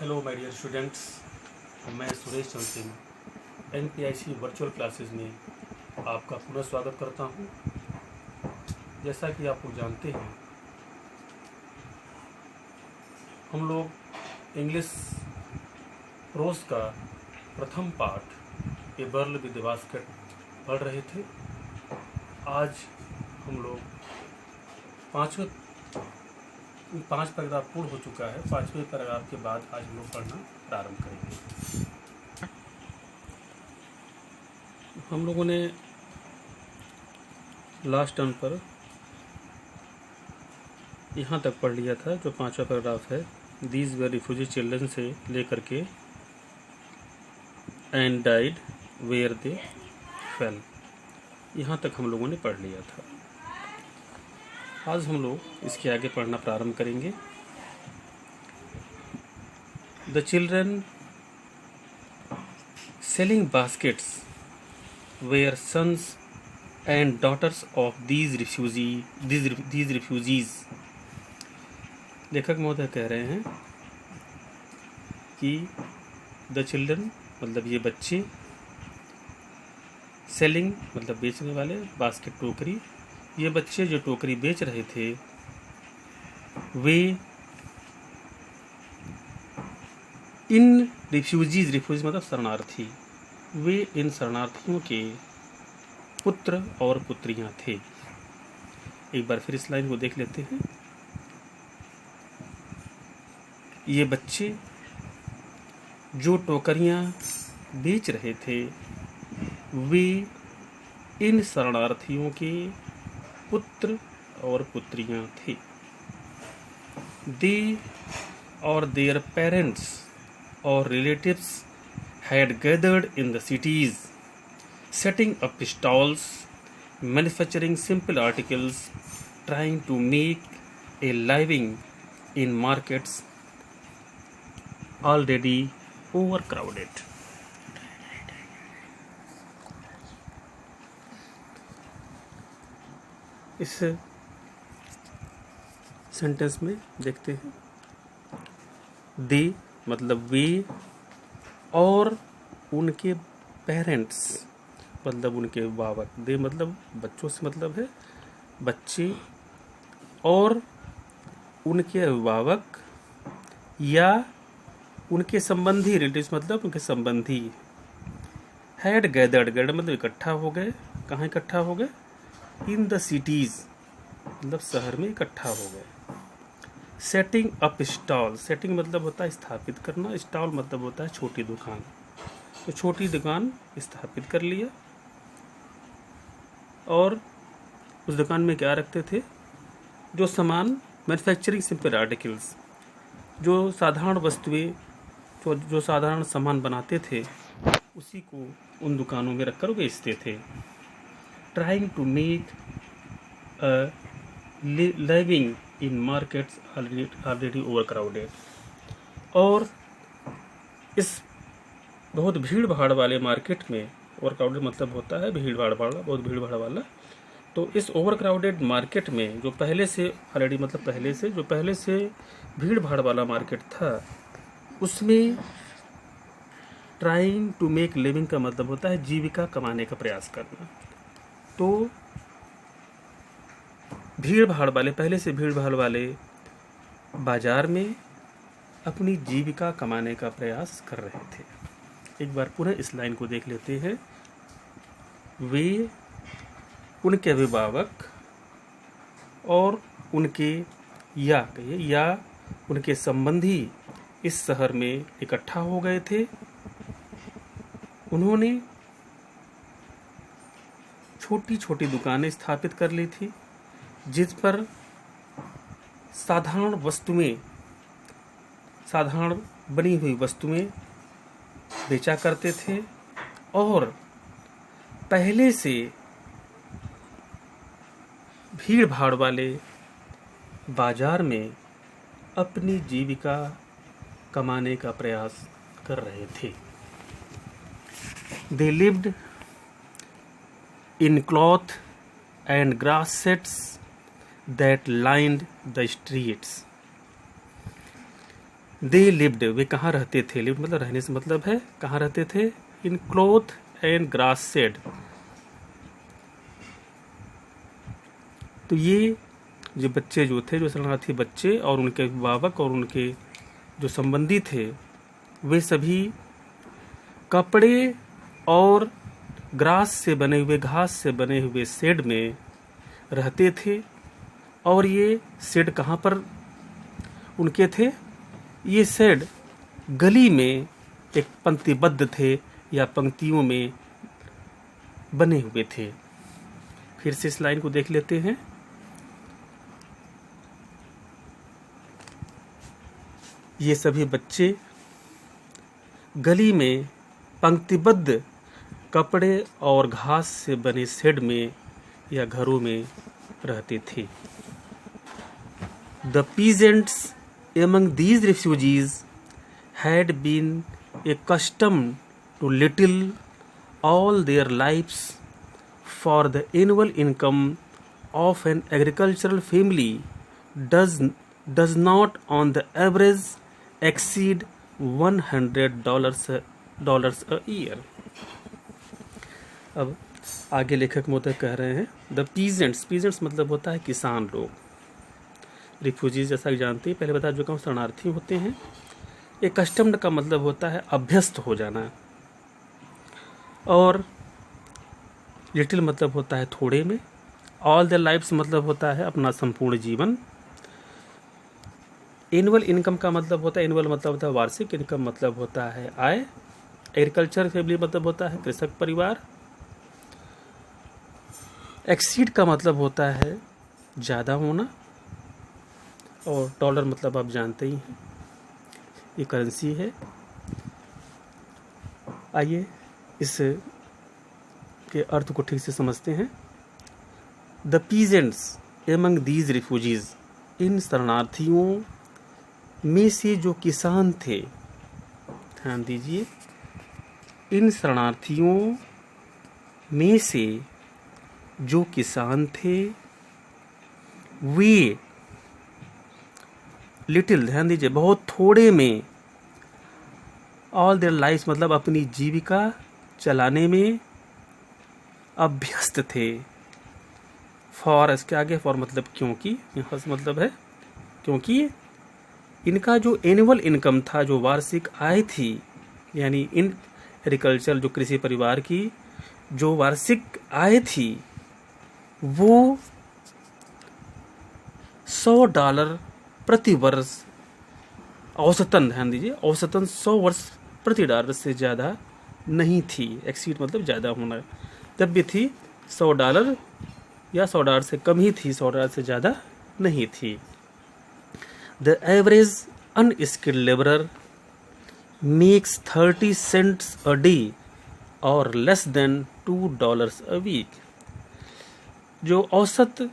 Hello my dear students, मैं Suresh Chandra Singh एनपीआईसी virtual classes में आपका पुनः स्वागत करता हूं। जैसा कि आप लोग जानते हैं, हम लोग इंग्लिश प्रोज का प्रथम पाठ ए बर्ल विद द बास्केट पढ़ रहे थे। आज हम लोग पाँच पैराग्राफ पूर्ण हो चुका है। पाँचवें पैराग्राफ के बाद आज हम लोग पढ़ना प्रारंभ करेंगे। हम लोगों ने लास्ट टर्न पर यहाँ तक पढ़ लिया था, जो पाँचवा पैराग्राफ है, दीज वर रिफ्यूजी चिल्ड्रन से लेकर के and died where they fell, यहाँ तक हम लोगों ने पढ़ लिया था। आज हम लोग इसके आगे पढ़ना प्रारंभ करेंगे। The children selling baskets were sons and daughters of these refugees. लेखक महोदय कह रहे हैं कि द चिल्ड्रन मतलब ये बच्चे, सेलिंग मतलब बेचने वाले, बास्केट टोकरी, ये बच्चे जो टोकरी बेच रहे थे वे इन रिफ्यूजीज मतलब शरणार्थी, वे इन शरणार्थियों के पुत्र और पुत्रियां थे। एक बार फिर इस लाइन को देख लेते हैं। ये बच्चे जो टोकरियां बेच रहे थे वे इन शरणार्थियों के पुत्र और पुत्रियां थे। दे और देयर पेरेंट्स और relatives had gathered in the cities, setting up stalls, manufacturing simple articles, trying to make a living in markets already overcrowded. इस सेंटेंस में देखते हैं, दे मतलब वे और उनके पेरेंट्स मतलब उनके अभिभावक, दे मतलब बच्चों से मतलब है बच्चे, और उनके अभिभावक या उनके संबंधी, रिलेटिव्स मतलब उनके संबंधी, हैड गैदर्ड मतलब इकट्ठा हो गए। कहाँ इकट्ठा हो गए? इन द सिटीज मतलब शहर में इकट्ठा हो गए। सेटिंग अप स्टॉल, सेटिंग मतलब होता है स्थापित करना, स्टॉल मतलब होता है छोटी दुकान। तो छोटी दुकान स्थापित कर लिया, और उस दुकान में क्या रखते थे? जो सामान, मैन्युफैक्चरिंग सिंपल आर्टिकल्स, जो साधारण वस्तुएं, जो साधारण सामान बनाते थे उसी को उन दुकानों में रखकर बेचते थे। Trying to make a living in markets already overcrowded, और इस बहुत भीड़ भाड़ वाले मार्केट में, ओवरक्राउडेड मतलब होता है भीड़ भाड़ वाला, बहुत भीड़ भाड़ वाला, तो इस ओवरक्राउडेड मार्केट में जो पहले से ऑलरेडी मतलब पहले से भीड़ भाड़ वाला मार्केट था, उसमें ट्राइंग टू मेक लिविंग का मतलब होता है जीविका कमाने का प्रयास करना। तो भीड़ भाड़ वाले, पहले से भीड़ भाड़ वाले बाजार में अपनी जीविका कमाने का प्रयास कर रहे थे। एक बार पुनः इस लाइन को देख लेते हैं। वे, उनके अभिभावक और उनके या उनके संबंधी इस शहर में इकट्ठा हो गए थे। उन्होंने छोटी छोटी दुकानें स्थापित कर ली थी, जिस पर साधारण बनी हुई वस्तुएं बेचा करते थे, और पहले से भीड़ भाड़ वाले बाजार में अपनी जीविका कमाने का प्रयास कर रहे थे। They lived in cloth and grass sets that lined the streets. They lived, वे कहाँ रहते थे, लिव्ड मतलब रहने से मतलब है कहाँ रहते थे, इन क्लॉथ एंड ग्रास शेड। तो ये जो बच्चे जो थे, जो शरणार्थी बच्चे और उनके अभिभावक और उनके जो संबंधी थे, वे सभी कपड़े और ग्रास से बने हुए, घास से बने हुए शेड में रहते थे। और ये शेड कहाँ पर उनके थे, ये शेड गली में एक पंक्तिबद्ध थे या पंक्तियों में बने हुए थे। फिर से इस लाइन को देख लेते हैं। ये सभी बच्चे गली में पंक्तिबद्ध कपड़े और घास से बने शेड में या घरों में रहते थे। The peasants among these refugees had been accustomed to little all their lives, for the annual income of an agricultural family does not on the average exceed $100 a year. अब आगे लेखक मोहतर कह रहे हैं, द पीजेंट्स मतलब होता है किसान लोग। रिफ्यूजीज जैसा कि जानते हैं, पहले बता चुका हूँ, शरणार्थी होते हैं। एक कस्टम्ड का मतलब होता है अभ्यस्त हो जाना, और लिटिल मतलब होता है थोड़े में। ऑल द लाइफ्स मतलब होता है अपना संपूर्ण जीवन। एनुअल इनकम का मतलब होता है, एनुअल मतलब होता है वार्षिक, इनकम मतलब होता है आय। एग्रीकल्चर फैमिली मतलब होता है कृषक परिवार। एक्सीड का मतलब होता है ज़्यादा होना, और डॉलर मतलब आप जानते ही हैं, ये करेंसी है। आइए इस के अर्थ को ठीक से समझते हैं। The peasants among these refugees, इन शरणार्थियों में से जो किसान थे, ध्यान दीजिए, इन शरणार्थियों में से जो किसान थे, वे लिटिल, ध्यान दीजिए, बहुत थोड़े में, ऑल देयर लाइफ मतलब अपनी जीविका चलाने में अभ्यस्त थे। फॉर, इसके आगे फॉर मतलब क्योंकि, यहाँ से मतलब है क्योंकि इनका जो एनुअल इनकम था, जो वार्षिक आय थी, यानी इन एग्रीकल्चर जो कृषि परिवार की जो वार्षिक आय थी, वो $100 प्रति वर्ष औसतन, ध्यान दीजिए, औसतन 100 वर्ष प्रति डॉलर से ज़्यादा नहीं थी। एक्सीड मतलब ज़्यादा होना, जब भी थी $100 या $100 से कम ही थी, $100 से ज़्यादा नहीं थी। The average unskilled labourer makes 30 cents a day और लेस देन $2 अ वीक। जो औसत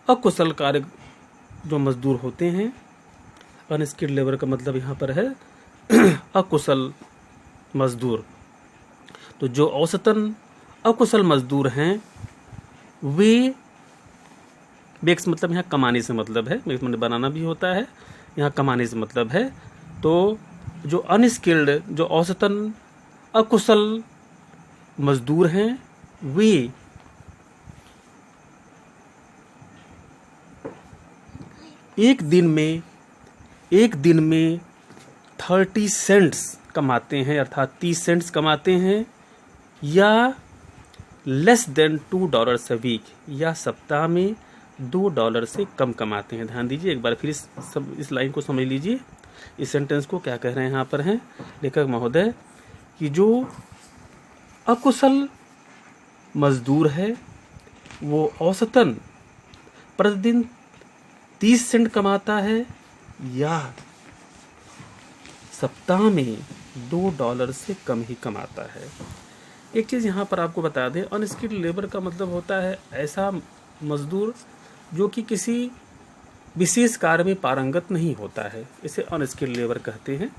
अकुशल कार्य जो मजदूर होते हैं, अनस्किल्ड लेबर का मतलब यहाँ पर है अकुशल मजदूर, तो जो औसतन अकुशल मजदूर हैं, वे, मेक्स मतलब यहाँ कमाने से मतलब है, मेक्स मतलब बनाना भी होता है, यहाँ कमाने से मतलब है। तो जो अनस्किल्ड, जो औसतन अकुशल मजदूर हैं, वे एक दिन में 30 सेंट्स कमाते हैं, अर्थात 30 सेंट्स कमाते हैं, या लेस देन $2 अ वीक, या सप्ताह में $2 से कम कमाते हैं। ध्यान दीजिए, एक बार फिर इस लाइन को समझ लीजिए, इस सेंटेंस को क्या कह रहे हैं यहाँ पर हैं लेखक महोदय, कि जो अकुशल मजदूर है, वो औसतन प्रतिदिन 30 सेंट कमाता है, या सप्ताह में $2 से कम ही कमाता है। एक चीज़ यहाँ पर आपको बता दें, अनस्किल्ड लेबर का मतलब होता है ऐसा मजदूर जो कि किसी विशेष कार्य में पारंगत नहीं होता है, इसे अनस्किल्ड लेबर कहते हैं।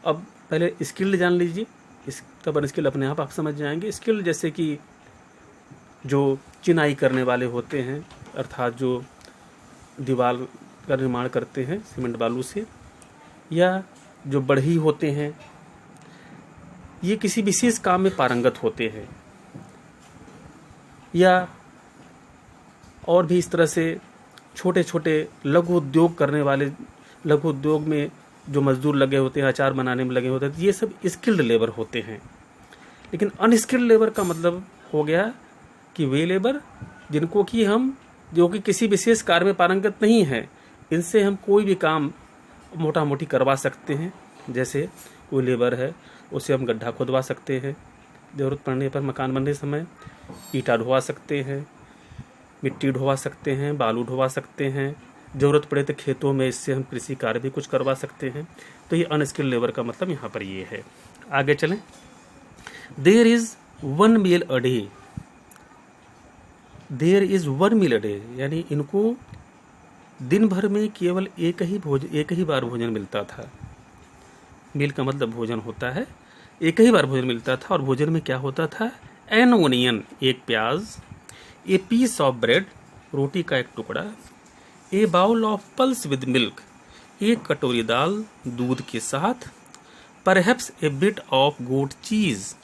अब पहले स्किल्ड जान लीजिए, तब अनस्किल्ड अपने आप समझ जाएंगे। स्किल्ड जैसे कि जो चिनाई करने वाले होते हैं, अर्थात जो दीवार का निर्माण करते हैं सीमेंट बालू से, या जो बढ़ई होते हैं, ये किसी विशेष काम में पारंगत होते हैं, या और भी इस तरह से छोटे छोटे लघु उद्योग करने वाले, लघु उद्योग में जो मजदूर लगे होते हैं, अचार बनाने में लगे होते हैं, ये सब स्किल्ड लेबर होते हैं। लेकिन अनस्किल्ड लेबर का मतलब हो गया कि वे लेबर जिनको कि हम, जो कि किसी विशेष कार्य में पारंगत नहीं है, इनसे हम कोई भी काम मोटा मोटी करवा सकते हैं। जैसे कोई लेबर है, उसे हम गड्ढा खोदवा सकते हैं, ज़रूरत पड़ने पर मकान बनने समय ईंटा ढोवा सकते हैं, मिट्टी ढोवा सकते हैं, बालू ढोवा सकते हैं, ज़रूरत पड़े तो खेतों में इससे हम कृषि कार्य भी कुछ करवा सकते हैं। तो ये अनस्किल्ड लेबर का मतलब यहाँ पर ये है। आगे चलें। There is 1 meal a day, there is 1 meal a day, यानी इनको दिन भर में केवल एक ही बार भोजन मिलता था। मील का मतलब भोजन होता है, एक ही बार भोजन मिलता था। और भोजन में क्या होता था? एन ओनियन, एक प्याज, ए पीस ऑफ ब्रेड, रोटी का एक टुकड़ा, a bowl of pulse with milk, एक कटोरी दाल दूध के साथ, perhaps a bit of goat cheese,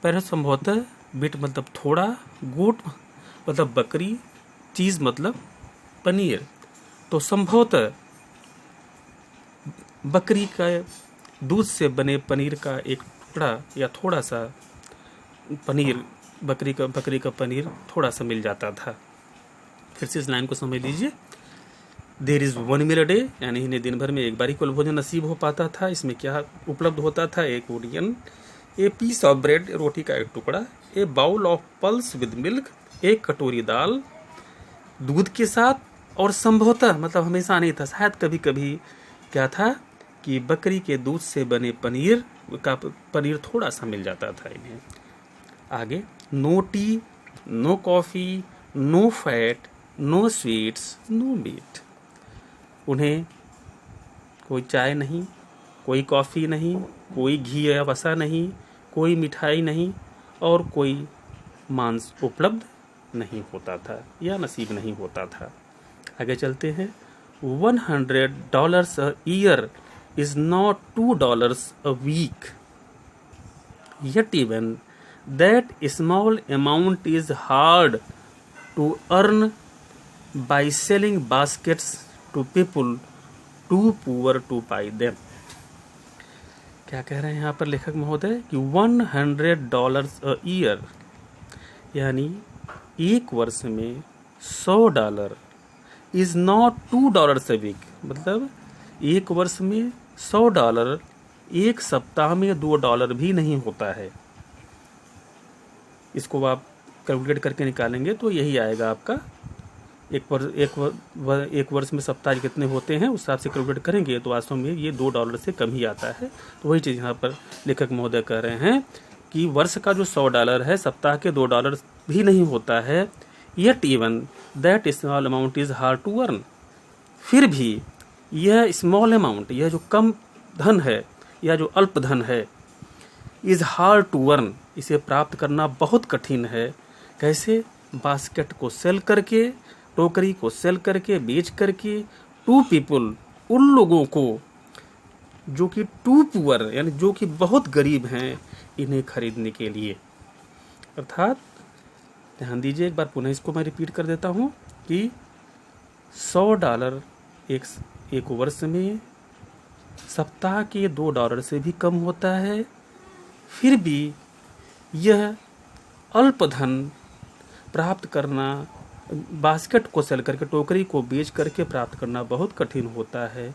perhaps संभवतः, बिट मतलब थोड़ा, गोट मतलब बकरी, चीज मतलब पनीर, तो संभवतः बकरी का दूध से बने पनीर का एक टुकड़ा या थोड़ा सा पनीर, बकरी का पनीर थोड़ा सा मिल जाता था। फिर से इस लाइन को समझ लीजिए। There is 1 meal a day, यानी इन्हें दिन भर में एक बार ही कुल भोजन नसीब हो पाता था। इसमें क्या उपलब्ध होता था? एक onion, a piece of bread, रोटी का एक टुकड़ा, a bowl of pulse with milk, एक कटोरी दाल दूध के साथ, और संभवतः मतलब हमेशा नहीं था, शायद कभी कभी क्या था कि बकरी के दूध से बने पनीर थोड़ा सा मिल जाता था इन्हें। आगे, no tea, no coffee, no fat, no sweets, no meat, उन्हें कोई चाय नहीं, कोई कॉफ़ी नहीं, कोई घी या वसा नहीं, कोई मिठाई नहीं, और कोई मांस उपलब्ध नहीं होता था या नसीब नहीं होता था। आगे चलते हैं। $100 a year is not $2 a week. Yet even that small amount is hard to earn by selling baskets to people too poor to buy them. क्या कह रहे हैं यहाँ पर लेखक महोदय कि $100 a year, यानी एक वर्ष में $100 इज नॉट $2 a week, मतलब एक वर्ष में $100 एक सप्ताह में $2 भी नहीं होता है। इसको आप कैलकुलेट करके निकालेंगे तो यही आएगा आपका। एक वर्ष में सप्ताह कितने होते हैं उस हिसाब से कैलकुलेट करेंगे तो वास्तव में ये $2 से कम ही आता है। तो वही चीज़ यहाँ पर लेखक महोदय कह रहे हैं कि वर्ष का जो $100 है, सप्ताह के $2 भी नहीं होता है। Yet even that small amount is hard to earn, फिर भी यह स्मॉल अमाउंट, यह जो कम धन है या जो अल्प धन है, इज हार्ड टू अर्न, इसे प्राप्त करना बहुत कठिन है। कैसे? बास्केट को सेल करके, टोकरी को सेल करके, बेच करके, टू पीपल, उन लोगों को जो कि टू पुअर, यानी जो कि बहुत गरीब हैं, इन्हें खरीदने के लिए। अर्थात ध्यान दीजिए, एक बार पुनः इसको मैं रिपीट कर देता हूँ कि $100 एक वर्ष में सप्ताह के $2 से भी कम होता है, फिर भी यह अल्प धन प्राप्त करना, बास्केट को सेल करके, टोकरी को बेच करके प्राप्त करना बहुत कठिन होता है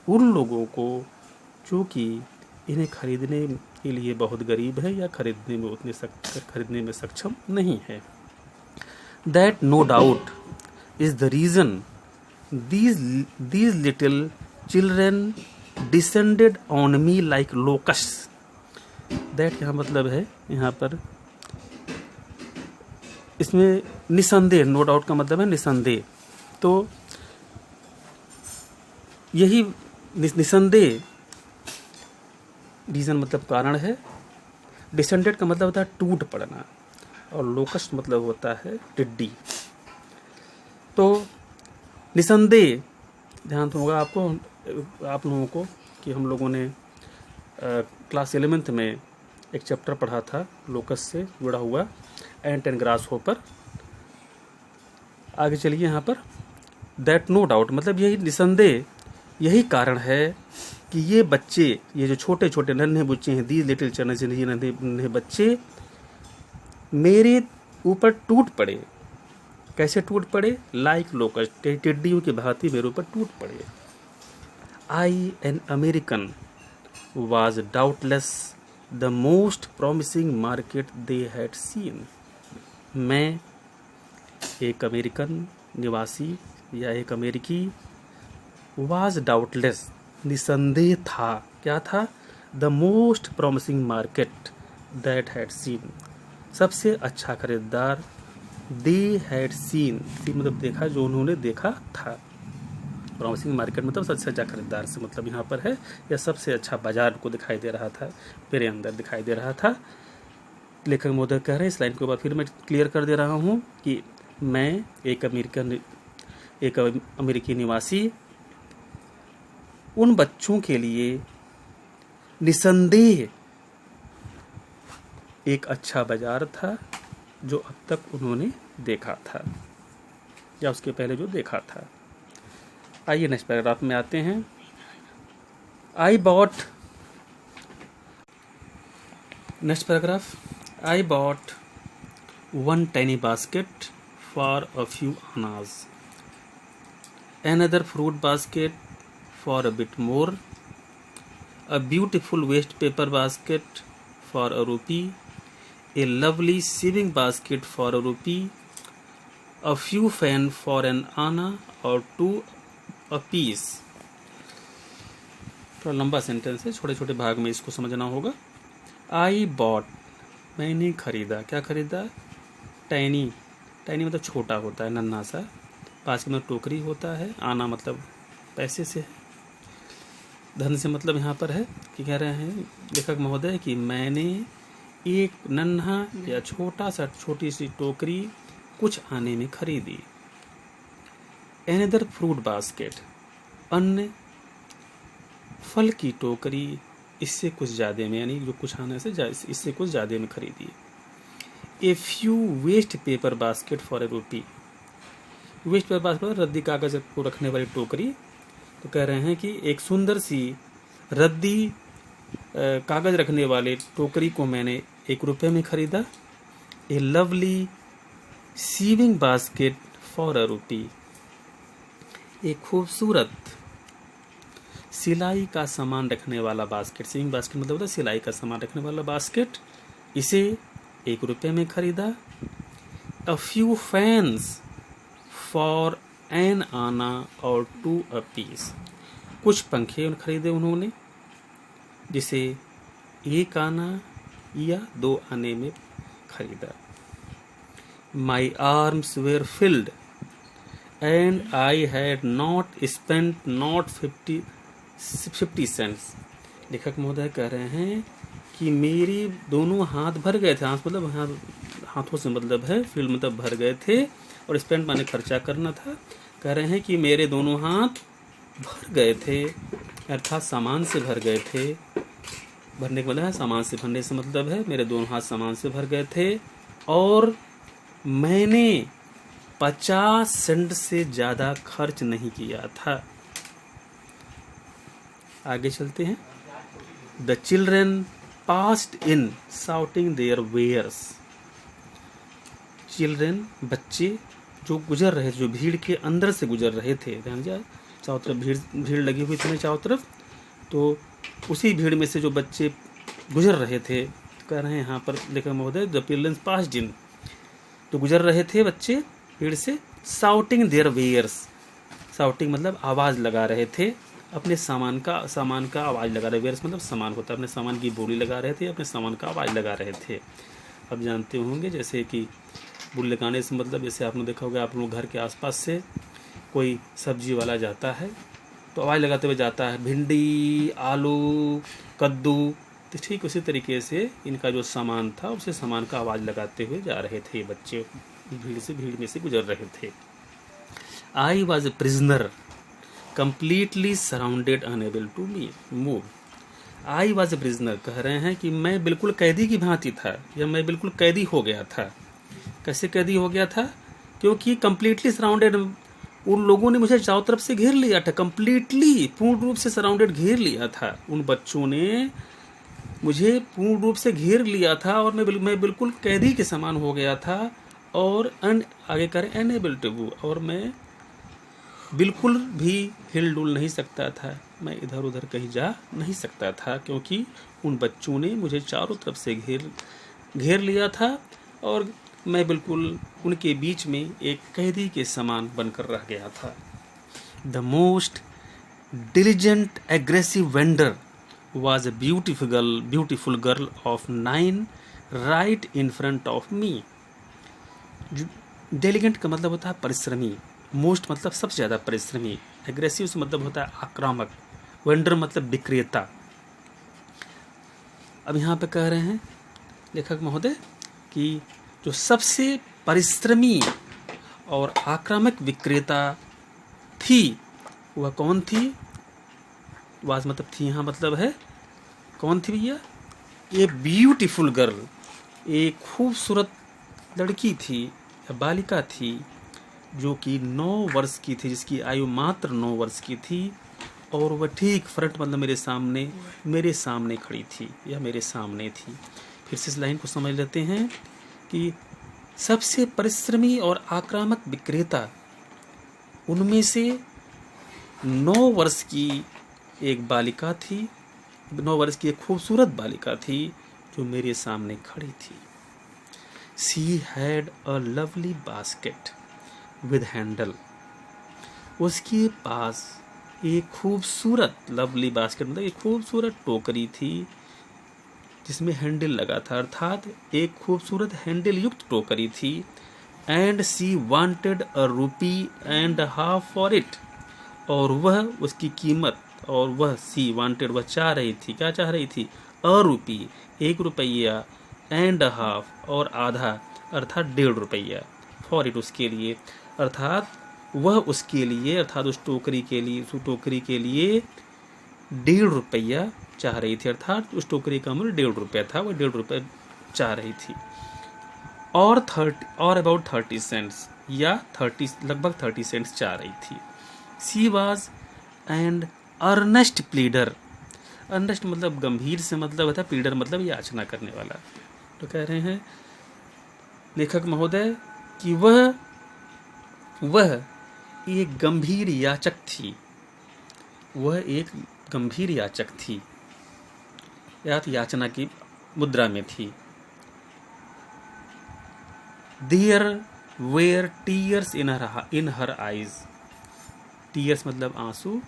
उन लोगों को जो कि इन्हें खरीदने के लिए बहुत गरीब है या खरीदने में सक्षम नहीं है। That no doubt is the reason these little children descended on me like locusts. That यहाँ मतलब है, यहाँ पर इसमें निसंदेह, नो डाउट का मतलब है निसंदेह, तो यही निसंदेह, रीजन मतलब कारण है, डिसेंडेड का मतलब होता है टूट पड़ना, और लोकस्ट मतलब होता है टिड्डी। तो निसंदेह ध्यान होगा आपको, आप लोगों को कि हम लोगों ने क्लास 11th में एक चैप्टर पढ़ा था लोकस से जुड़ा हुआ, एंट एंड ग्रास होपर। आगे चलिए यहाँ पर, दैट नो डाउट मतलब यही निसंदेह यही कारण है कि ये बच्चे, ये जो छोटे छोटे नन्हे बच्चे हैं, दीज लिटिल चिल्ड्रन, ये नन्हे बच्चे मेरे ऊपर टूट पड़े। कैसे टूट पड़े? लाइक लोकस, टिड्डियों की भांति मेरे ऊपर टूट पड़े। I an American was doubtless the most promising market they had seen। मैं एक अमेरिकन निवासी या एक अमेरिकी, was doubtless निसंदेह था, क्या था? the most promising market that had seen, सबसे अच्छा खरीदार, they had seen मतलब देखा, जो उन्होंने देखा था। प्रॉमिसिंग मार्केट मतलब सबसे अच्छा खरीदार से मतलब यहाँ पर है, या सबसे अच्छा बाजार को दिखाई दे रहा था, मेरे अंदर दिखाई दे रहा था। लेखक महोदय कह रहे हैं, इस लाइन के बाद फिर मैं क्लियर कर दे रहा हूँ कि मैं एक अमेरिकी निवासी उन बच्चों के लिए निसंदेह एक अच्छा बाजार था जो अब तक उन्होंने देखा था, या उसके पहले जो देखा था। आइए नेक्स्ट पैराग्राफ में आते हैं। Next paragraph, I bought one tiny basket for a few आनाज, another fruit basket for a bit more, a beautiful waste paper basket for a rupee, a lovely sewing basket for a rupee, a few fan for an anna or two a piece। थोड़ा लंबा sentence है, छोटे छोटे भाग में इसको समझना होगा। आई बॉट मैंने खरीदा, क्या खरीदा? टाइनी, टाइनी मतलब छोटा होता है, नन्हा सा। बास्केट में टोकरी होता है, आना मतलब पैसे से है, धन से मतलब यहाँ पर है कि कह रहे हैं लेखक महोदय कि मैंने एक नन्हा या छोटी सी टोकरी कुछ आने में खरीदी। एनदर फ्रूट बास्केट, अन्य फल की टोकरी, इससे कुछ ज़्यादा में, यानी जो कुछ आने से इससे कुछ ज़्यादा में खरीदी। A few waste paper basket for a rupee, waste paper basket रद्दी कागज को रखने वाली टोकरी। तो कह रहे हैं कि एक सुंदर सी रद्दी कागज रखने वाले टोकरी को मैंने ₹1 में खरीदा। A lovely sewing basket for a rupee, एक खूबसूरत सिलाई का सामान रखने वाला बास्केट, सीविंग बास्केट मतलब होता है सिलाई का सामान रखने वाला बास्केट, इसे ₹1 में खरीदा। A few fans for an anna और 2 a piece, कुछ पंखे खरीदे उन्होंने जिसे 1 आना या 2 आने में खरीदा। My arms were filled and I had not spent not 50 cents। लेखक महोदय कह रहे हैं कि मेरे दोनों हाथ भर गए थे, हाथ मतलब हाथों से मतलब है, फील्ड मतलब भर गए थे, और स्पेंड माने खर्चा करना था। कह रहे हैं कि मेरे दोनों हाथ भर गए थे, अर्थात सामान से भर गए थे। भरने का मतलब है सामान से, भरने से मतलब है मेरे दोनों हाथ सामान से भर गए थे, और मैंने 50 सेंट से ज़्यादा खर्च नहीं किया था। आगे चलते हैं। The children passed in shouting their wares, children बच्चे जो गुजर रहे थे, जो भीड़ के अंदर से गुजर रहे थे, ध्यान दिया चारों तरफ भीड़ लगी हुई थी चारों तरफ, तो उसी भीड़ में से जो बच्चे गुजर रहे थे, कह रहे हैं यहाँ पर लेखक महोदय द चिल्ड्रेन पास्ड इन, तो गुजर रहे थे बच्चे भीड़ से, शाउटिंग देयर वेयर्स, शाउटिंग मतलब आवाज़ लगा रहे थे, अपने सामान का आवाज़ लगा रहे, वेयर्स मतलब सामान होता है, अपने सामान की बोली लगा रहे थे, अपने सामान का आवाज़ लगा रहे थे। अब जानते होंगे जैसे कि बोली लगाने से मतलब जैसे आपने देखा होगा, आप लोग घर के आसपास से कोई सब्जी वाला जाता है तो आवाज़ लगाते हुए जाता है, भिंडी, आलू, कद्दू, तो ठीक उसी तरीके से इनका जो सामान था उसे सामान का आवाज़ लगाते हुए जा रहे थे बच्चे, भीड़ में से गुजर रहे थे। I was a prisoner completely surrounded, unable to move. I was a prisoner, कह रहे हैं कि मैं बिल्कुल कैदी की भांति था, या मैं बिल्कुल कैदी हो गया था। कैसे कैदी हो गया था? क्योंकि completely surrounded, उन लोगों ने मुझे चारों तरफ से घेर लिया था। completely, पूर्ण रूप से surrounded, घेर लिया था। उन बच्चों ने मुझे पूर्ण रूप से घेर लिया था और मैं बिल्कुल कैदी के समान हो गया था। और आगे करें अनएबल टू मूव, और मैं बिल्कुल भी हिल डुल नहीं सकता था, मैं इधर उधर कहीं जा नहीं सकता था, क्योंकि उन बच्चों ने मुझे चारों तरफ से घेर लिया था और मैं बिल्कुल उनके बीच में एक कैदी के समान बनकर रह गया था। The most diligent aggressive vendor was a beautiful girl of 9 right in front of me. diligent का मतलब होता है परिश्रमी, मोस्ट मतलब सबसे ज़्यादा परिश्रमी, एग्रेसिव से मतलब होता है आक्रामक, वेंडर मतलब विक्रेता। अब यहाँ पे कह रहे हैं लेखक महोदय कि जो सबसे परिश्रमी और आक्रामक विक्रेता थी वह कौन थी? वाज मतलब थी, यहाँ मतलब है कौन थी भैया? ये ब्यूटीफुल गर्ल, एक खूबसूरत लड़की थी या बालिका थी जो कि 9 वर्ष की थी, जिसकी आयु मात्र 9 वर्ष की थी, और वह ठीक फ्रंट मतलब मेरे सामने खड़ी थी या मेरे सामने थी। फिर से इस लाइन को समझ लेते हैं कि सबसे परिश्रमी और आक्रामक विक्रेता, उनमें से 9 वर्ष की एक बालिका थी, 9 वर्ष की एक खूबसूरत बालिका थी जो मेरे सामने खड़ी थी। She had a lovely basket with handle. उसके पास एक खूबसूरत, लवली बास्केट मतलब एक खूबसूरत टोकरी थी जिसमें हैंडल लगा था, अर्थात एक खूबसूरत हैंडल युक्त टोकरी थी। And she wanted a ₹1.50 for it. और वह उसकी कीमत, और वह सी वांटेड वह चाह रही थी, क्या चाह रही थी? ₹1, ₹1.50 और आधा, अर्थात ₹1.50 फॉर इट, उसके लिए, अर्थात वह उसके लिए, अर्थात उस टोकरी के लिए ₹1.50 चाह रही थी, अर्थात उस टोकरी का मूल्य ₹1.50 था, वह ₹1.50 चाह रही थी। और अबाउट 30 सेंट्स या लगभग 30 सेंट्स चाह रही थी। She was and earnest pleader. Earnest मतलब गंभीर से मतलब होता है, प्लीडर मतलब याचना करने वाला। तो कह रहे हैं लेखक महोदय कि वह एक गंभीर याचक थी, वह एक गंभीर याचक थी, याचना की मुद्रा में थी। There were tears in her eyes. Tears मतलब आंसू,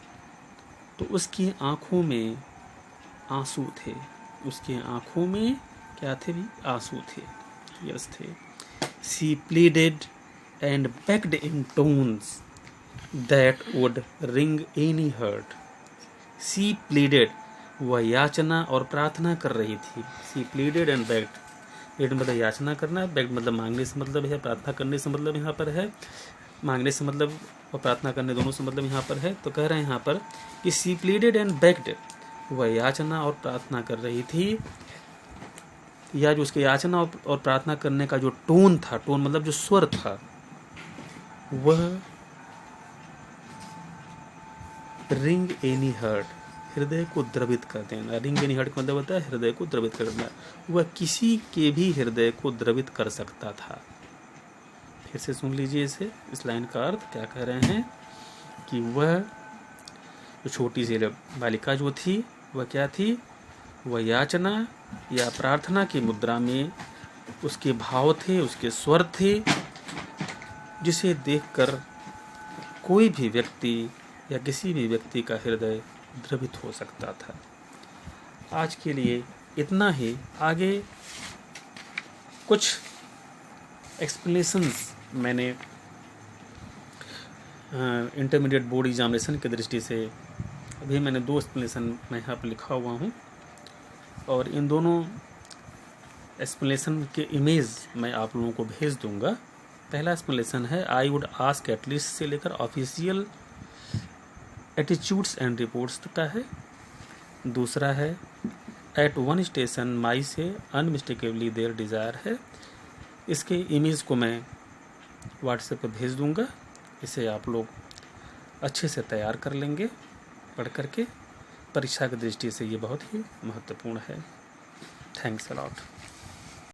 तो उसकी आंखों में आंसू थे, उसके आंखों में क्या थे भी? आंसू थे, टीयर्स थे। She pleaded and begged in tones that would wring any heart. She pleaded, वह याचना और प्रार्थना कर रही थी। She pleaded and begged, plead मतलब याचना करना, बेग्ड मतलब मांगने से मतलब है, प्रार्थना करने से मतलब यहाँ पर है, मांगने से मतलब और प्रार्थना करने दोनों से मतलब यहाँ पर है। तो कह रहे हैं यहाँ पर कि सी प्लीडेड एंड बेग्ड, वह याचना और प्रार्थना कर रही थी, या जो उसके याचना और प्रार्थना करने का जो टोन था, टोन मतलब जो स्वर था, वह रिंग एनी हर्ट, हृदय को द्रवित कर देना। रिंग एनी हर्ट का मतलब होता है हृदय को द्रवित कर देना, वह किसी के भी हृदय को द्रवित कर सकता था। फिर से सुन लीजिए इसे, इस लाइन का अर्थ क्या कह रहे हैं कि वह जो छोटी सी बालिका जो थी वह क्या थी? वह याचना या प्रार्थना की मुद्रा में उसके भाव थे, उसके स्वर थे, जिसे देखकर कोई भी व्यक्ति या किसी भी व्यक्ति का हृदय द्रवित हो सकता था। आज के लिए इतना ही। आगे कुछ एक्सप्लेनेशंस मैंने इंटरमीडिएट बोर्ड एग्जामिनेशन की दृष्टि से अभी मैंने 2 एक्सप्लेनेशन मैं यहाँ पर लिखा हुआ हूँ, और इन दोनों एक्सप्लेनेशन के इमेज मैं आप लोगों को भेज दूँगा। पहला एक्सप्लेनेशन है आई वुड आस्क एटलीस्ट से लेकर ऑफिशियल एटीट्यूड्स एंड रिपोर्ट्स का है। दूसरा है एट वन स्टेशन माई से अनमिस्टेकेबली देयर डिज़ायर है। इसके इमेज को मैं व्हाट्सएप पर भेज दूंगा, इसे आप लोग अच्छे से तैयार कर लेंगे पढ़ करके। परीक्षा की दृष्टि से ये बहुत ही महत्वपूर्ण है। Thanks a lot.